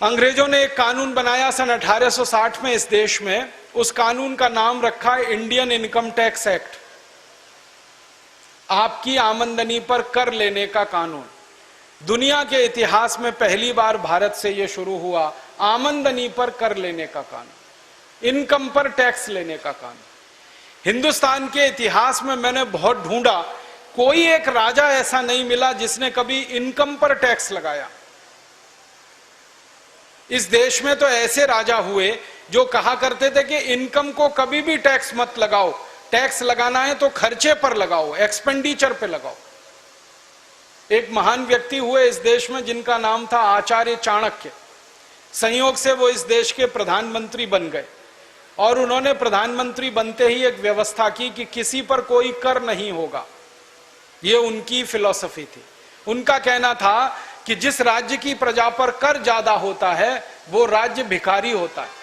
अंग्रेजों ने एक कानून बनाया सन 1860 में इस देश में। उस कानून का नाम रखा इंडियन इनकम टैक्स एक्ट, आपकी आमदनी पर कर लेने का कानून। दुनिया के इतिहास में पहली बार भारत से यह शुरू हुआ, आमदनी पर कर लेने का कानून, इनकम पर टैक्स लेने का कानून। हिंदुस्तान के इतिहास में मैंने बहुत ढूंढा, कोई एक राजा ऐसा नहीं मिला जिसने कभी इनकम पर टैक्स लगाया। इस देश में तो ऐसे राजा हुए जो कहा करते थे कि इनकम को कभी भी टैक्स मत लगाओ, टैक्स लगाना है तो खर्चे पर लगाओ, एक्सपेंडिचर पे लगाओ। एक महान व्यक्ति हुए इस देश में जिनका नाम था आचार्य चाणक्य। संयोग से वो इस देश के प्रधानमंत्री बन गए और उन्होंने प्रधानमंत्री बनते ही एक व्यवस्था की कि किसी पर कोई कर नहीं होगा। ये उनकी फिलॉसफी थी। उनका कहना था कि जिस राज्य की प्रजा पर कर ज्यादा होता है वो राज्य भिखारी होता है।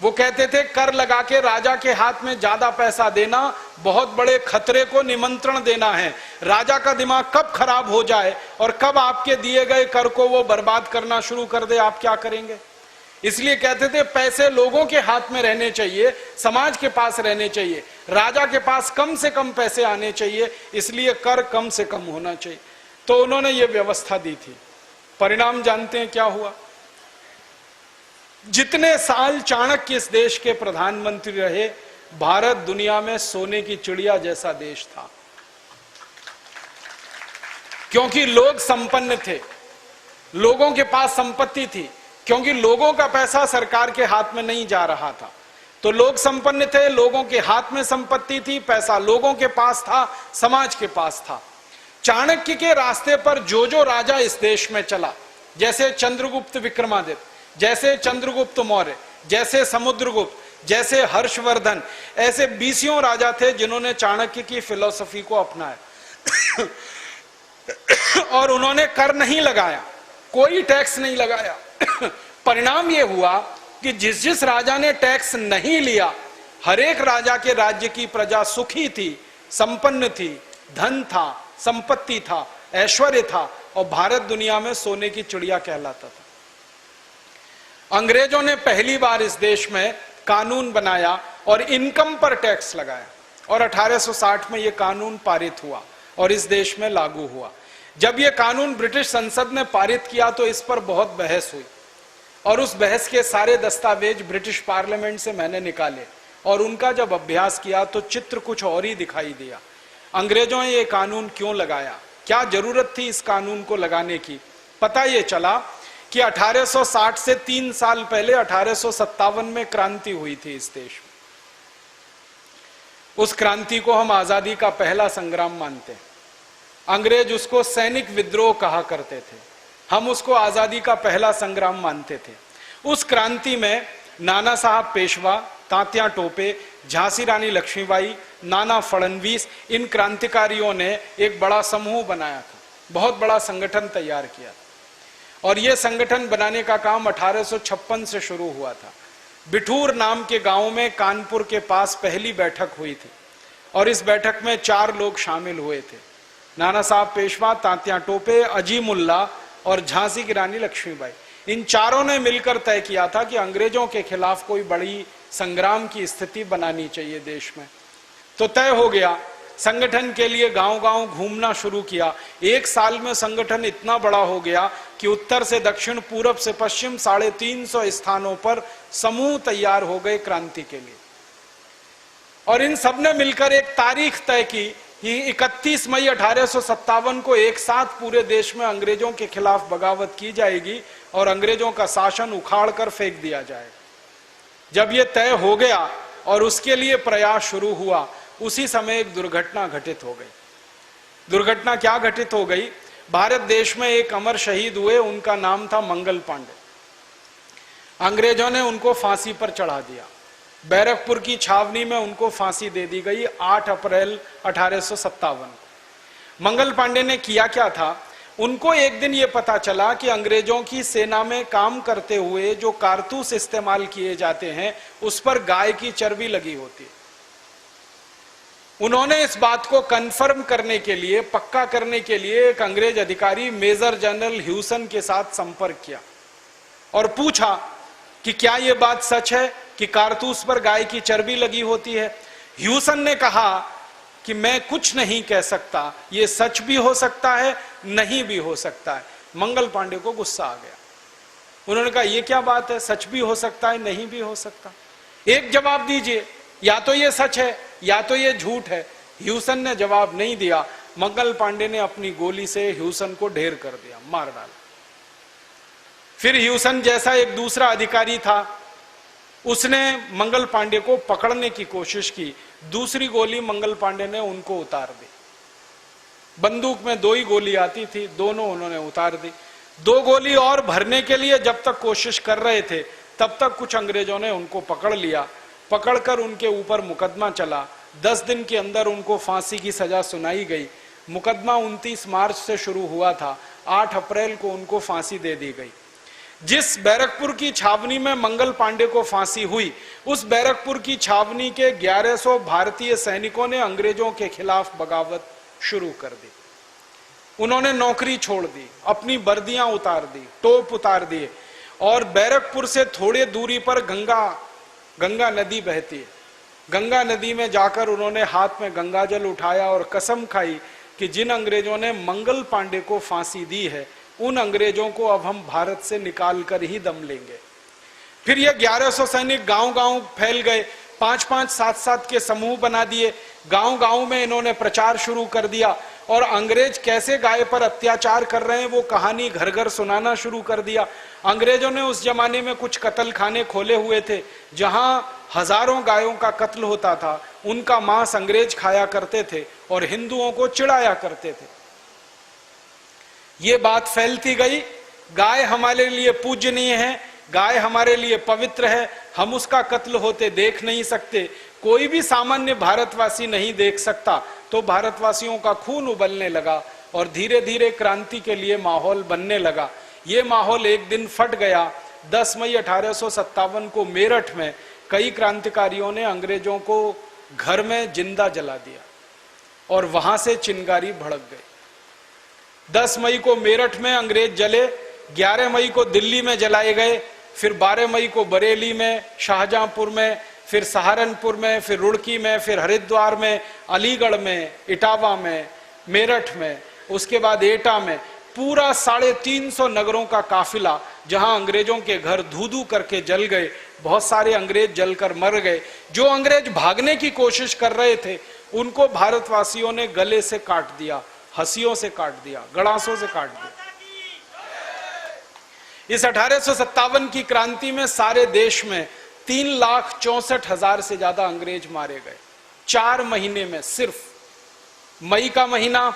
वो कहते थे कर लगा के राजा के हाथ में ज्यादा पैसा देना बहुत बड़े खतरे को निमंत्रण देना है। राजा का दिमाग कब खराब हो जाए और कब आपके दिए गए कर को वो बर्बाद करना शुरू कर दे, आप क्या करेंगे? इसलिए कहते थे पैसे लोगों के हाथ में रहने चाहिए, समाज के पास रहने चाहिए, राजा के पास कम से कम पैसे आने चाहिए, इसलिए कर कम से कम होना चाहिए। तो उन्होंने ये व्यवस्था दी थी। परिणाम जानते हैं क्या हुआ? जितने साल चाणक्य इस देश के प्रधानमंत्री रहे, भारत दुनिया में सोने की चिड़िया जैसा देश था, क्योंकि लोग संपन्न थे, लोगों के पास संपत्ति थी, क्योंकि लोगों का पैसा सरकार के हाथ में नहीं जा रहा था। तो लोग संपन्न थे, लोगों के हाथ में संपत्ति थी, पैसा लोगों के पास था, समाज के पास था। चाणक्य के रास्ते पर जो जो राजा इस देश में चला, जैसे चंद्रगुप्त विक्रमादित्य, जैसे चंद्रगुप्त मौर्य, जैसे समुद्रगुप्त, जैसे हर्षवर्धन, ऐसे 20 राजा थे जिन्होंने चाणक्य की फिलॉसफी को अपनाया और उन्होंने कर नहीं लगाया, कोई टैक्स नहीं लगाया। परिणाम यह हुआ कि जिस जिस राजा ने टैक्स नहीं लिया, हर एक राजा के राज्य की प्रजा सुखी थी, संपन्न थी, धन था, संपत्ति था, ऐश्वर्य था और भारत दुनिया में सोने की चिड़िया कहलाता था। अंग्रेजों ने पहली बार इस देश में कानून बनाया और इनकम पर टैक्स लगाया और 1860 में यह कानून पारित हुआ और इस देश में लागू हुआ। जब यह कानून ब्रिटिश संसद ने पारित किया तो इस पर बहुत बहस हुई और उस बहस के सारे दस्तावेज ब्रिटिश पार्लियामेंट से मैंने निकाले और उनका जब अभ्यास किया तो चित्र कुछ और ही दिखाई दिया। अंग्रेजों ने यह कानून क्यों लगाया, क्या जरूरत थी इस कानून को लगाने की? पता यह चला कि 1860 से 3 साल पहले 1857 में क्रांति हुई थी इस देश में। उस क्रांति को हम आजादी का पहला संग्राम मानते हैं। अंग्रेज उसको सैनिक विद्रोह कहा करते थे, हम उसको आजादी का पहला संग्राम मानते थे। उस क्रांति में नाना साहब पेशवा, तात्या टोपे, झांसी रानी लक्ष्मीबाई, नाना फडणवीस, इन क्रांतिकारियों ने एक बड़ा समूह बनाया था, बहुत बड़ा संगठन तैयार किया था और यह संगठन बनाने का काम 1856 से शुरू हुआ था। बिठूर नाम के गांव में कानपुर के पास पहली बैठक हुई थी और इस बैठक में 4 लोग शामिल हुए थे, नाना साहब पेशवा, तात्या टोपे, अजीमुल्ला और झांसी की रानी लक्ष्मीबाई। इन चारों ने मिलकर तय किया था कि अंग्रेजों के खिलाफ कोई बड़ी संग्राम की स्थिति बनानी चाहिए देश में। तो तय हो गया, संगठन के लिए गांव-गांव घूमना शुरू किया। 1 साल में संगठन इतना बड़ा हो गया कि उत्तर से दक्षिण, पूरब से पश्चिम 350 स्थानों पर समूह तैयार हो गए क्रांति के लिए और इन सब ने मिलकर एक तारीख तय की कि 31 मई 1857 को एक साथ पूरे देश में अंग्रेजों के खिलाफ बगावत की जाएगी और अंग्रेजों का शासन उखाड़ कर फेंक दिया जाएगा। जब यह तय हो गया और उसके लिए प्रयास शुरू हुआ, उसी समय एक दुर्घटना घटित हो गई। दुर्घटना क्या घटित हो गई? भारत देश में एक अमर शहीद हुए, उनका नाम था मंगल पांडे। अंग्रेजों ने उनको फांसी पर चढ़ा दिया। बैरकपुर की छावनी में उनको फांसी दे दी गई 8 अप्रैल 1857 को। मंगल पांडे ने किया क्या था? उनको एक दिन ये पता चला कि अंग्रेजों की सेना में काम करते हुए जो कारतूस इस्तेमाल किए जाते हैं उस पर गाय की चर्बी लगी होती है। उन्होंने इस बात को कंफर्म करने के लिए, पक्का करने के लिए एक अंग्रेज अधिकारी मेजर जनरल ह्यूसन के साथ संपर्क किया और पूछा कि क्या यह बात सच है कि कारतूस पर गाय की चर्बी लगी होती है। ह्यूसन ने कहा कि मैं कुछ नहीं कह सकता, यह सच भी हो सकता है, नहीं भी हो सकता है। मंगल पांडे को गुस्सा आ गया। उन्होंने कहा यह क्या बात है, सच भी हो सकता है, नहीं भी हो सकता, एक जवाब दीजिए, या तो यह सच है या तो यह झूठ है। ह्यूसन ने जवाब नहीं दिया। मंगल पांडे ने अपनी गोली से ह्यूसन को ढेर कर दिया, मार डाला। फिर ह्यूसन जैसा एक दूसरा अधिकारी था, उसने मंगल पांडे को पकड़ने की कोशिश की। दूसरी गोली मंगल पांडे ने उनको उतार दी। बंदूक में 2 ही गोली आती थी, दोनों उन्होंने उतार दी। 2 गोली और भरने के लिए जब तक कोशिश कर रहे थे, तब तक कुछ अंग्रेजों ने उनको पकड़ लिया। पकड़कर उनके ऊपर मुकदमा चला। 10 दिन के अंदर उनको फांसी की सजा सुनाई गई। मुकदमा 29 मार्च से शुरू हुआ था, 8 अप्रैल को उनको फांसी दे दी गई। जिस बैरकपुर की छावनी में मंगल पांडे को फांसी हुई, उस बैरकपुर की छावनी के 1100 भारतीय सैनिकों ने अंग्रेजों के खिलाफ बगावत शुरू कर दी। उन्होंने नौकरी छोड़ दी, अपनी वर्दियां उतार दी, टोप उतार दिए, और बैरकपुर से थोड़े दूरी पर गंगा नदी बहती है। गंगा नदी में जाकर उन्होंने हाथ में गंगा जल उठाया और कसम खाई कि जिन अंग्रेजों ने मंगल पांडे को फांसी दी है, उन अंग्रेजों को अब हम भारत से निकाल कर ही दम लेंगे। फिर ये 1100 सैनिक गांव-गांव फैल गए, 5-5, 7-7 के समूह बना दिए। गांव-गांव में इन्होंने प्रचार शुरू कर दिया और अंग्रेज कैसे गाय पर अत्याचार कर रहे हैं वो कहानी घर घर सुनाना शुरू कर दिया। अंग्रेजों ने उस जमाने में कुछ कत्ल खाने खोले हुए थे, जहां हजारों गायों का कत्ल होता था। उनका मांस अंग्रेज खाया करते थे और हिंदुओं को चिढ़ाया करते थे। ये बात फैलती गई, गाय हमारे लिए पूजनीय है, गाय हमारे लिए पवित्र है, हम उसका कत्ल होते देख नहीं सकते, कोई भी सामान्य भारतवासी नहीं देख सकता। तो भारतवासियों का खून उबलने लगा और धीरे धीरे क्रांति के लिए माहौल बनने लगा। ये माहौल एक दिन फट गया। 10 मई 1857 को मेरठ में कई क्रांतिकारियों ने अंग्रेजों को घर में जिंदा जला दिया और वहां से चिंगारी भड़क गई। 10 मई को मेरठ में अंग्रेज जले, 11 मई को दिल्ली में जलाए गए, फिर 12 मई को बरेली में, शाहजहांपुर में, फिर सहारनपुर में, फिर रुड़की में, फिर हरिद्वार में, अलीगढ़ में, इटावा में, मेरठ में, उसके बाद एटा में, पूरा 350 नगरों का काफिला, जहां अंग्रेजों के घर धू-धू करके जल गए। बहुत सारे अंग्रेज जलकर मर गए। जो अंग्रेज भागने की कोशिश कर रहे थे, उनको भारतवासियों ने गले से काट दिया, हंसियों से काट दिया, गड़ासों से काट दिया। इस 1857 की क्रांति में सारे देश में 3,64,000 से ज्यादा अंग्रेज मारे गए। 4 महीने में, सिर्फ मई का महीना,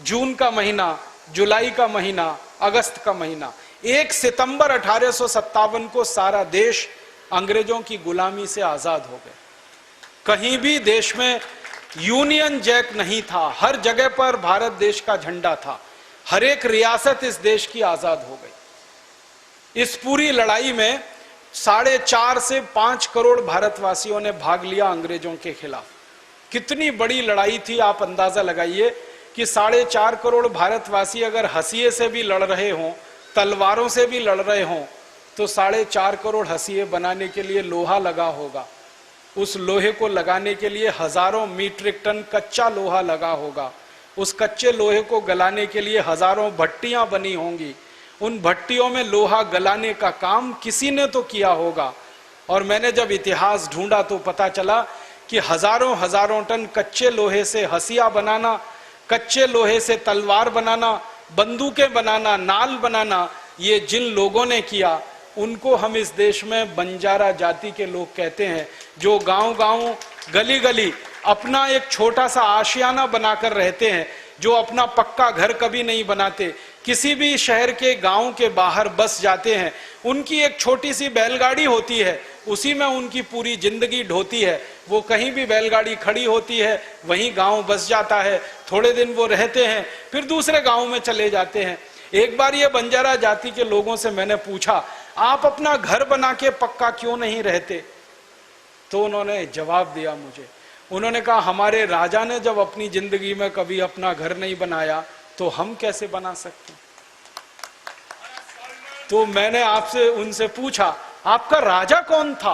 जून का महीना, जुलाई का महीना, अगस्त का महीना, 1 सितंबर 1857 को सारा देश अंग्रेजों की गुलामी से आजाद हो गए। कहीं भी देश में यूनियन जैक नहीं था, हर जगह पर भारत देश का झंडा था, हर एक रियासत इस देश की आजाद हो गई। इस पूरी लड़ाई में 4.5 से 5 करोड़ भारतवासियों ने भाग लिया अंग्रेजों के खिलाफ। कितनी बड़ी लड़ाई थी, आप अंदाजा लगाइए कि 4.5 करोड़ भारतवासी अगर हंसिये से भी लड़ रहे हों, तलवारों से भी लड़ रहे हों, तो 4.5 करोड़ हंसिये बनाने के लिए लोहा लगा होगा। उस लोहे को लगाने के लिए हजारों मीट्रिक टन कच्चा लोहा लगा होगा। उस कच्चे लोहे को गलाने के लिए हजारों भट्टियां बनी होंगी। उन भट्टियों में लोहा गलाने का काम किसी ने तो किया होगा। और मैंने जब इतिहास ढूंढा तो पता चला कि हजारों टन कच्चे लोहे से हंसिया बनाना, कच्चे लोहे से तलवार बनाना, बंदूकें बनाना, नाल बनाना, ये जिन लोगों ने किया, उनको हम इस देश में बंजारा जाति के लोग कहते हैं, जो गांव-गांव, गली-गली अपना एक छोटा सा आशियाना बनाकर रहते हैं, जो अपना पक्का घर कभी नहीं बनाते, किसी भी शहर के गांव के बाहर बस जाते हैं। उनकी एक छोटी सी बैलगाड़ी होती है, उसी में उनकी पूरी जिंदगी ढोती है। वो कहीं भी बैलगाड़ी खड़ी होती है, वहीं गांव बस जाता है, थोड़े दिन वो रहते हैं, फिर दूसरे गांव में चले जाते हैं। एक बार ये बंजारा जाति के लोगों से मैंने पूछा, आप अपना घर बना के पक्का क्यों नहीं रहते? तो उन्होंने जवाब दिया मुझे, उन्होंने कहा, हमारे राजा ने जब अपनी जिंदगी में कभी अपना घर नहीं बनाया, तो हम कैसे बना सकते? तो मैंने आपसे उनसे पूछा आपका राजा कौन था?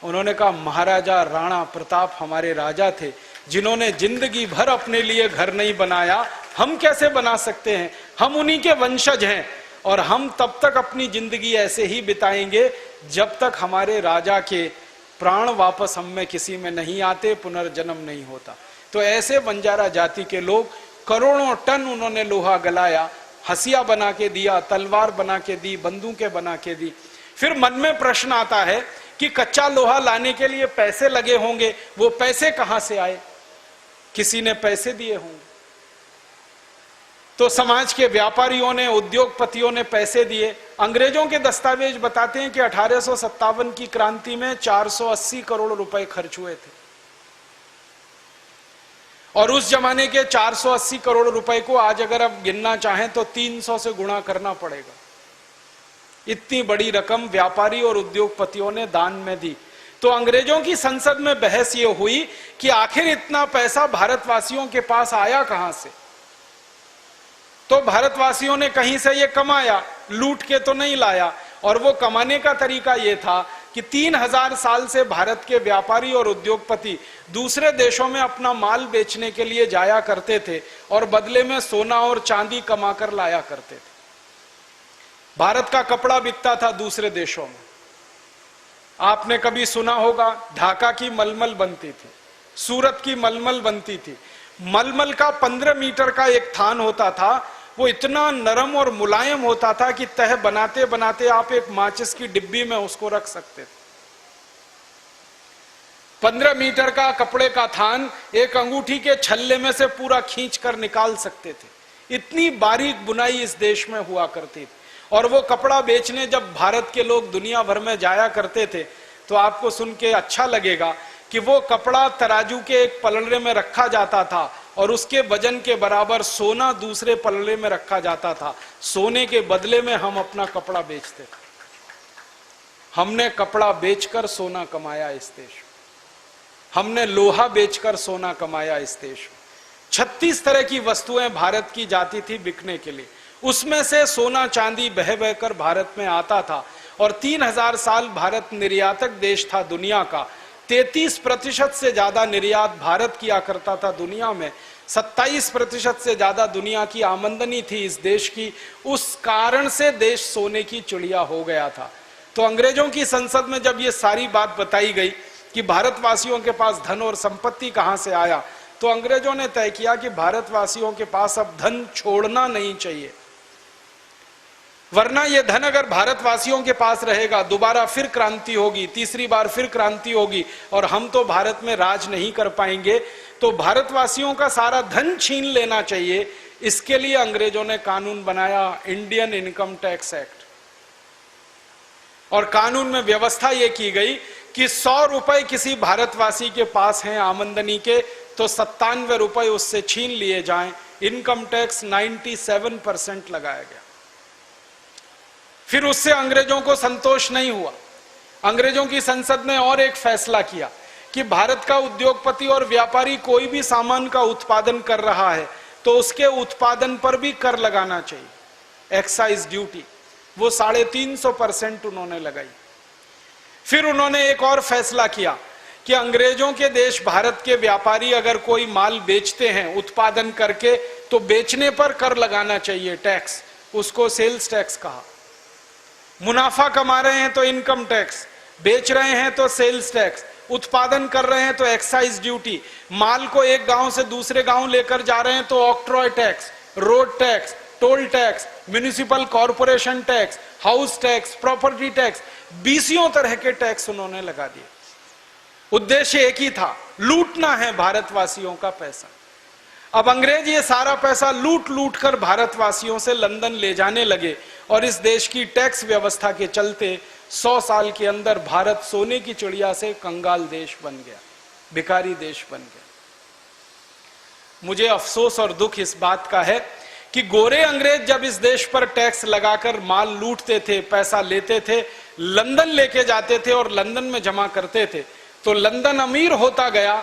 उन्होंने कहा महाराजा राणा प्रताप हमारे राजा थे, जिन्होंने जिंदगी भर अपने लिए घर नहीं बनाया, हम कैसे बना सकते हैं? हम उन्हीं के वंशज हैं और हम तब तक अपनी जिंदगी ऐसे ही बिताएंगे जब तक हमारे राजा के प्राण वापस हम में किसी में नहीं आते, पुनर्जन्म नहीं होता। तो ऐसे बंजारा जाति के लोग करोड़ों टन उन्होंने लोहा गलाया, हसिया बना के दिया, तलवार बना के दी, बंदूकें बना के दी। फिर मन में प्रश्न आता है कि कच्चा लोहा लाने के लिए पैसे लगे होंगे, वो पैसे कहां से आए? किसी ने पैसे दिए होंगे। तो समाज के व्यापारियों ने, उद्योगपतियों ने पैसे दिए। अंग्रेजों के दस्तावेज बताते हैं कि 1857 की क्रांति में 480 करोड़ रुपए खर्च हुए थे और उस जमाने के 480 करोड़ रुपए को आज अगर आप गिनना चाहें तो 300 से गुणा करना पड़ेगा। इतनी बड़ी रकम व्यापारी और उद्योगपतियों ने दान में दी। तो अंग्रेजों की संसद में बहस यह हुई कि आखिर इतना पैसा भारतवासियों के पास आया कहां से? तो भारतवासियों ने कहीं से ये कमाया, लूट के तो नहीं लाया। और वो कमाने का तरीका ये था कि 3000 साल से भारत के व्यापारी और उद्योगपति दूसरे देशों में अपना माल बेचने के लिए जाया करते थे और बदले में सोना और चांदी कमाकर लाया करते थे। भारत का कपड़ा बिकता था दूसरे देशों में। आपने कभी सुना होगा ढाका की मलमल बनती थी, सूरत की मलमल बनती थी। मलमल का 15 मीटर का एक थान होता था, वो इतना नरम और मुलायम होता था कि तह बनाते बनाते आप एक माचिस की डिब्बी में उसको रख सकते थे। 15 मीटर का कपड़े का थान एक अंगूठी के छल्ले में से पूरा खींच कर निकाल सकते थे। इतनी बारीक बुनाई इस देश में हुआ करती थी। और वो कपड़ा बेचने जब भारत के लोग दुनिया भर में जाया करते थे तो आपको सुन के अच्छा लगेगा कि वो कपड़ा तराजू के एक पलड़े में रखा जाता था और उसके वजन के बराबर सोना दूसरे पलड़े में रखा जाता था। सोने के बदले में हम अपना कपड़ा बेचते थे। हमने कपड़ा बेचकर सोना कमाया इस देश में, हमने लोहा बेचकर सोना कमाया इस देश में। 36 तरह की वस्तुएं भारत की जाती थी बिकने के लिए, उसमें से सोना चांदी बह बहकर भारत में आता था। और 3000 साल भारत निर्यातक देश था दुनिया का। 33% से ज्यादा निर्यात भारत किया करता था दुनिया में। 27% से ज्यादा दुनिया की आमदनी थी इस देश की। उस कारण से देश सोने की चिड़िया हो गया था। तो अंग्रेजों की संसद में जब ये सारी बात बताई गई कि भारतवासियों के पास धन और संपत्ति कहां से आया, तो अंग्रेजों ने तय किया कि भारतवासियों के पास अब धन छोड़ना नहीं चाहिए, वरना ये धन अगर भारतवासियों के पास रहेगा दोबारा फिर क्रांति होगी, तीसरी बार फिर क्रांति होगी और हम तो भारत में राज नहीं कर पाएंगे। तो भारतवासियों का सारा धन छीन लेना चाहिए। इसके लिए अंग्रेजों ने कानून बनाया, इंडियन इनकम टैक्स एक्ट। और कानून में व्यवस्था यह की गई कि 100 रुपए किसी भारतवासी के पास हैं आमदनी के, तो 97 रुपए उससे छीन लिए जाएं। इनकम टैक्स 97% लगाया गया। फिर उससे अंग्रेजों को संतोष नहीं हुआ। अंग्रेजों की संसद ने और एक फैसला किया कि भारत का उद्योगपति और व्यापारी कोई भी सामान का उत्पादन कर रहा है तो उसके उत्पादन पर भी कर लगाना चाहिए, एक्साइज ड्यूटी। वो 350% उन्होंने लगाई। फिर उन्होंने एक और फैसला किया कि अंग्रेजों के देश भारत के व्यापारी अगर कोई माल बेचते हैं उत्पादन करके तो बेचने पर कर लगाना चाहिए, टैक्स। उसको सेल्स टैक्स कहा। मुनाफा कमा रहे हैं तो इनकम टैक्स, बेच रहे हैं तो सेल्स टैक्स, उत्पादन कर रहे हैं तो एक्साइज ड्यूटी, माल को एक गांव से दूसरे गांव लेकर जा रहे हैं तो octroi tax, road tax, toll tax, municipal corporation tax, house tax, property tax, 20 तरह के टैक्स उन्होंने लगा दिए। उद्देश्य एक ही था, लूटना है भारतवासियों का पैसा। अब अंग्रेज ये सारा पैसा लूट लूट कर भारतवासियों से लंदन ले जाने लगे और इस देश की टैक्स व्यवस्था के चलते 100 साल के अंदर भारत सोने की चिड़िया से कंगाल देश बन गया, भिखारी देश बन गया। मुझे अफसोस और दुख इस बात का है कि गोरे अंग्रेज जब इस देश पर टैक्स लगाकर माल लूटते थे, पैसा लेते थे, लंदन लेके जाते थे और लंदन में जमा करते थे, तो लंदन अमीर होता गया,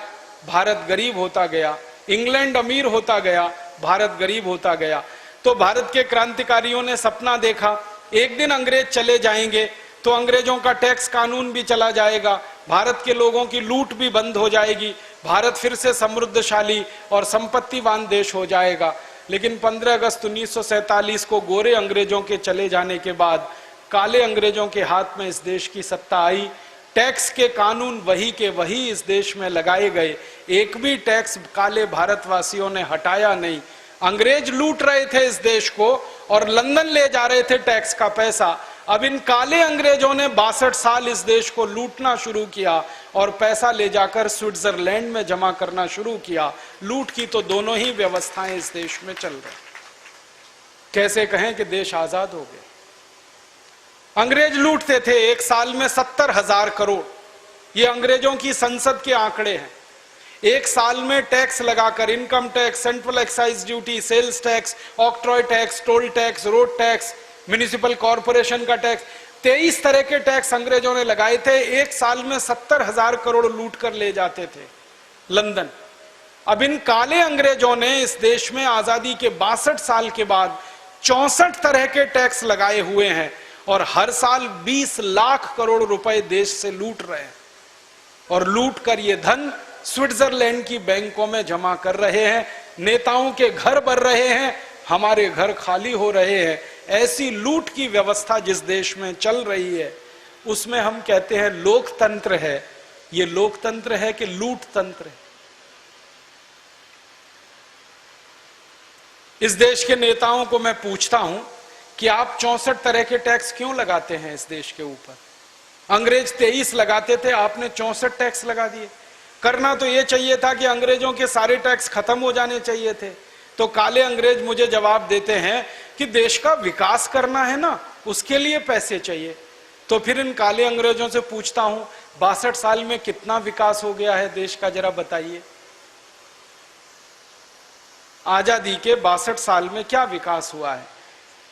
भारत गरीब होता गया। इंग्लैंड अमीर होता गया, भारत गरीब होता गया। तो भारत के क्रांतिकारियों ने सपना देखा एक दिन अंग्रेज चले जाएंगे तो अंग्रेजों का टैक्स कानून भी चला जाएगा, भारत के लोगों की लूट भी बंद हो जाएगी, भारत फिर से समृद्धशाली और संपत्तिवान देश हो जाएगा। लेकिन 15 अगस्त 1947 को गोरे अंग्रेजों के चले जाने के बाद काले अंग्रेजों के हाथ में इस देश की सत्ता आई। टैक्स के कानून वही के वही इस देश में लगाए गए, एक भी टैक्स काले भारतवासियों ने हटाया नहीं। अंग्रेज लूट रहे थे इस देश को और लंदन ले जा रहे थे टैक्स का पैसा। अब इन काले अंग्रेजों ने 62 साल इस देश को लूटना शुरू किया और पैसा ले जाकर स्विट्जरलैंड में जमा करना शुरू किया। लूट की तो दोनों ही व्यवस्थाएं इस देश में चल रही। कैसे कहें कि देश आजाद हो गया? अंग्रेज लूटते थे एक साल में 70,000 करोड़, ये अंग्रेजों की संसद के आंकड़े हैं। एक साल में टैक्स लगाकर, income tax, central excise duty, sales tax, octroi tax, toll tax, road tax, municipal corporation का टैक्स, 23 तरह के टैक्स अंग्रेजों ने लगाए थे। एक साल में 70,000 करोड़ लूट कर ले जाते थे लंदन। अब इन काले अंग्रेजों ने इस देश में आजादी के 62 साल के बाद 64 तरह के टैक्स लगाए हुए हैं और हर साल 20 लाख करोड़ रुपए देश से लूट रहे हैं और लूट कर ये धन स्विट्जरलैंड की बैंकों में जमा कर रहे हैं। नेताओं के घर भर रहे हैं, हमारे घर खाली हो रहे हैं। ऐसी लूट की व्यवस्था जिस देश में चल रही है उसमें हम कहते हैं लोकतंत्र है। ये लोकतंत्र है कि लूट तंत्र है? इस देश के नेताओं को मैं पूछता हूं कि आप 64 तरह के टैक्स क्यों लगाते हैं इस देश के ऊपर? अंग्रेज 23 लगाते थे, आपने 64 टैक्स लगा दिए। करना तो यह चाहिए था कि अंग्रेजों के सारे टैक्स खत्म हो जाने चाहिए थे। तो काले अंग्रेज मुझे जवाब देते हैं कि देश का विकास करना है ना, उसके लिए पैसे चाहिए। तो फिर इन काले अंग्रेजों से पूछता हूं 62 साल में कितना विकास हो गया है देश का, जरा बताइए। आजादी के 62 साल में क्या विकास हुआ है?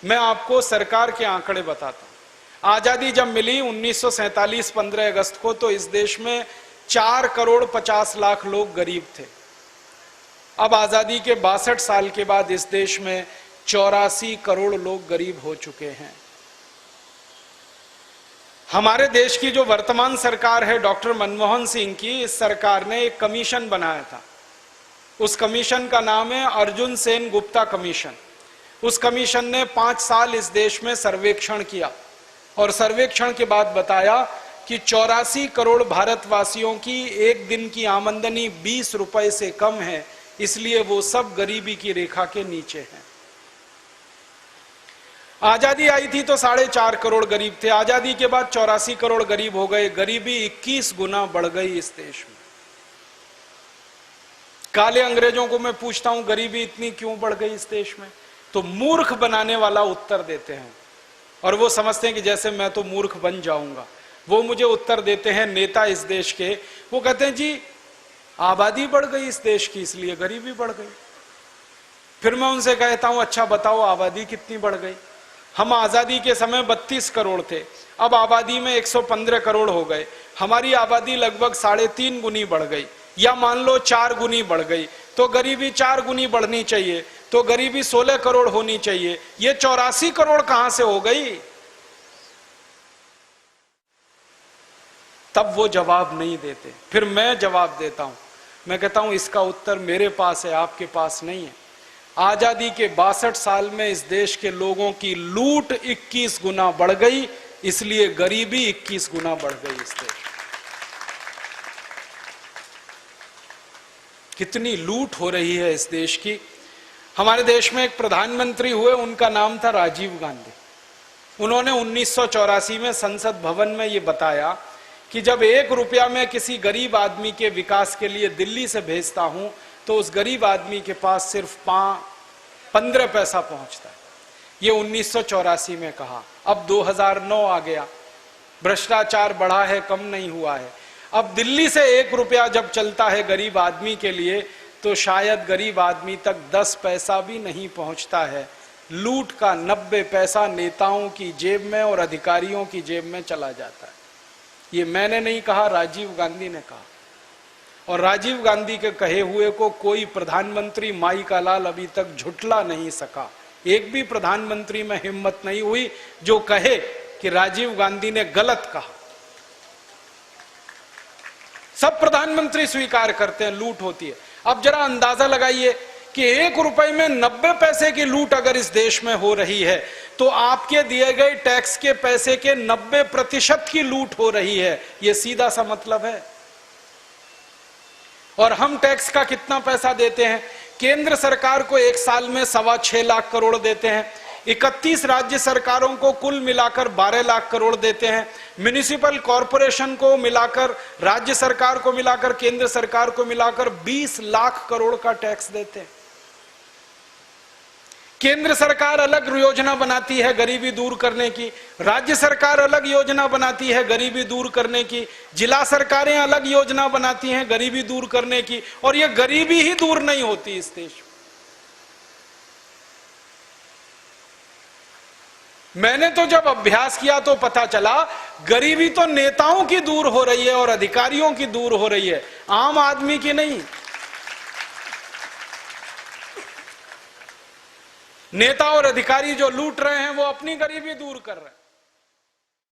मैं आपको सरकार के आंकड़े बताता हूं। आजादी जब मिली 1947 15 अगस्त को, तो इस देश में 4 करोड़ 50 लाख लोग गरीब थे। अब आजादी के 62 साल के बाद इस देश में 84 करोड़ लोग गरीब हो चुके हैं। हमारे देश की जो वर्तमान सरकार है डॉक्टर मनमोहन सिंह की, इस सरकार ने एक कमीशन बनाया था। उस कमीशन का नाम है अर्जुन सेन गुप्ता कमीशन। उस कमीशन ने 5 साल इस देश में सर्वेक्षण किया और सर्वेक्षण के बाद बताया कि 84 करोड़ भारतवासियों की एक दिन की आमदनी 20 रुपए से कम है, इसलिए वो सब गरीबी की रेखा के नीचे हैं। आजादी आई थी तो 4.5 करोड़ गरीब थे, आजादी के बाद 84 करोड़ गरीब हो गए। गरीबी 21 गुना बढ़ गई इस देश में। काले अंग्रेजों को मैं पूछता हूं गरीबी इतनी क्यों बढ़ गई इस देश में, तो मूर्ख बनाने वाला उत्तर देते हैं और वो समझते हैं कि जैसे मैं तो मूर्ख बन जाऊंगा। वो मुझे उत्तर देते हैं नेता इस देश के, वो कहते हैं जी आबादी बढ़ गई इस देश की इसलिए गरीबी बढ़ गई। फिर मैं उनसे कहता हूं अच्छा बताओ आबादी कितनी बढ़ गई? हम आजादी के समय 32 करोड़ थे, अब आबादी में 115 करोड़ हो गए। हमारी आबादी लगभग 3.5 गुनी बढ़ गई, या मान लो 4 गुनी बढ़ गई, तो गरीबी 4 गुनी बढ़नी चाहिए, तो गरीबी 16 करोड़ होनी चाहिए। ये 84 करोड़ कहां से हो गई? तब वो जवाब नहीं देते। फिर मैं जवाब देता हूं, मैं कहता हूं इसका उत्तर मेरे पास है, आपके पास नहीं है। आजादी के 62 साल में इस देश के लोगों की लूट 21 गुना बढ़ गई, इसलिए गरीबी 21 गुना बढ़ गई इस देश। कितनी लूट हो रही है इस देश की। हमारे देश में एक प्रधानमंत्री हुए, उनका नाम था राजीव गांधी। उन्होंने 1984 में संसद भवन में ये बताया कि जब 1 रुपया मैं किसी गरीब आदमी के विकास के लिए दिल्ली से भेजता हूं तो उस गरीब आदमी के पास सिर्फ 15 पैसा पहुंचता है। ये 1984 में कहा। अब 2009 आ गया, भ्रष्टाचार बढ़ा है, कम नहीं हुआ है। अब दिल्ली से 1 रुपया जब चलता है गरीब आदमी के लिए तो शायद गरीब आदमी तक 10 पैसा भी नहीं पहुंचता है। लूट का 90 पैसा नेताओं की जेब में और अधिकारियों की जेब में चला जाता है। ये मैंने नहीं कहा, राजीव गांधी ने कहा। और राजीव गांधी के कहे हुए को कोई प्रधानमंत्री माई का लाल अभी तक झुठला नहीं सका। एक भी प्रधानमंत्री में हिम्मत नहीं हुई जो कहे कि राजीव गांधी ने गलत कहा। सब प्रधानमंत्री स्वीकार करते हैं लूट होती है। अब जरा अंदाजा लगाइए कि 1 रुपए में 90 पैसे की लूट अगर इस देश में हो रही है तो आपके दिए गए टैक्स के पैसे के 90% की लूट हो रही है। यह सीधा सा मतलब है। और हम टैक्स का कितना पैसा देते हैं? केंद्र सरकार को एक साल में 6.25 लाख करोड़ देते हैं, 31 राज्य सरकारों को कुल मिलाकर 12 लाख करोड़ देते हैं, म्युनिसिपल कॉरपोरेशन को मिलाकर, राज्य सरकार को मिलाकर, केंद्र सरकार को मिलाकर 20 लाख करोड़ का टैक्स देते हैं। केंद्र सरकार अलग योजना बनाती है गरीबी दूर करने की, राज्य सरकार अलग योजना बनाती है गरीबी दूर करने की, जिला सरकारें अलग योजना बनाती हैं गरीबी दूर करने की, और यह गरीबी ही दूर नहीं होती इस देश में। मैंने तो जब अभ्यास किया तो पता चला गरीबी तो नेताओं की दूर हो रही है और अधिकारियों की दूर हो रही है, आम आदमी की नहीं। नेता और अधिकारी जो लूट रहे हैं वो अपनी गरीबी दूर कर रहे हैं।